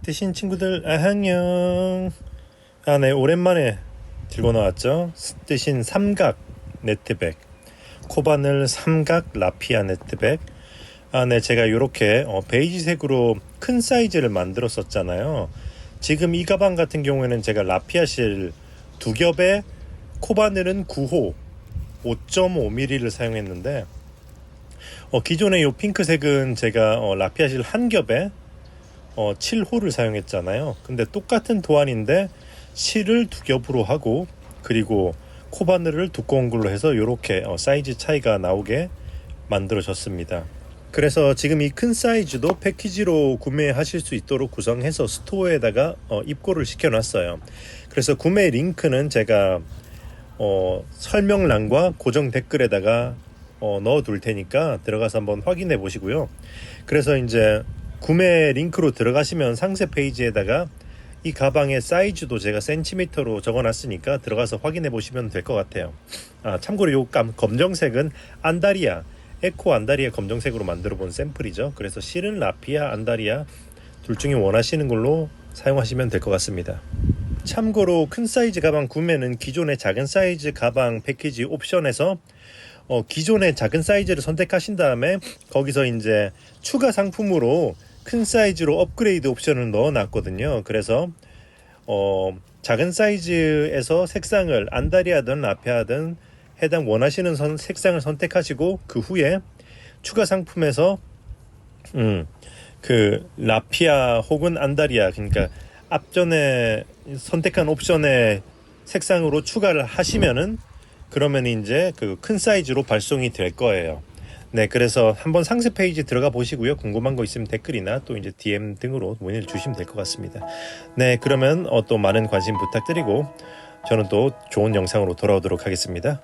뜨신 친구들 안녕. 네, 오랜만에 들고 나왔죠. 뜨신 삼각 네트백, 코바늘 삼각 라피아 네트백. 네, 제가 이렇게 베이지색으로 큰 사이즈를 만들었었잖아요. 지금 이 가방 같은 경우에는 제가 라피아실 두 겹에 코바늘은 9호 5.5mm를 사용했는데, 기존의 이 핑크색은 제가 라피아실 한 겹에 7호를 사용했잖아요. 근데 똑같은 도안인데 실을 두 겹으로 하고, 그리고 코바늘을 두꺼운 걸로 해서 이렇게 사이즈 차이가 나오게 만들어졌습니다. 그래서 지금 이 큰 사이즈도 패키지로 구매하실 수 있도록 구성해서 스토어에다가 입고를 시켜놨어요. 그래서 구매 링크는 제가 설명란과 고정 댓글에다가 넣어둘 테니까 들어가서 한번 확인해 보시고요. 그래서 이제 구매 링크로 들어가시면 상세 페이지에다가 이 가방의 사이즈도 제가 센티미터로 적어놨으니까 들어가서 확인해 보시면 될 것 같아요. 참고로 요 검정색은 안다리아, 에코 안다리아 검정색으로 만들어 본 샘플이죠. 그래서 실은 라피아, 안다리아 둘 중에 원하시는 걸로 사용하시면 될 것 같습니다. 참고로 큰 사이즈 가방 구매는 기존의 작은 사이즈 가방 패키지 옵션에서 기존의 작은 사이즈를 선택하신 다음에 거기서 이제 추가 상품으로 큰 사이즈로 업그레이드 옵션을 넣어 놨거든요. 그래서 작은 사이즈에서 색상을 안다리아든 라피아든 해당 원하시는 색상을 선택하시고, 그 후에 추가 상품에서 그 라피아 혹은 안다리아, 그러니까 앞전에 선택한 옵션의 색상으로 추가를 하시면은 그러면 이제 그 큰 사이즈로 발송이 될 거예요. 네, 그래서 한번 상세 페이지 들어가 보시고요. 궁금한 거 있으면 댓글이나 또 이제 DM 등으로 문의를 주시면 될 것 같습니다. 네, 그러면 또 많은 관심 부탁드리고 저는 또 좋은 영상으로 돌아오도록 하겠습니다.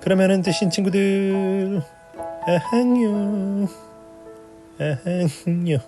그러면은 뜨신 친구들 안녕. 안녕.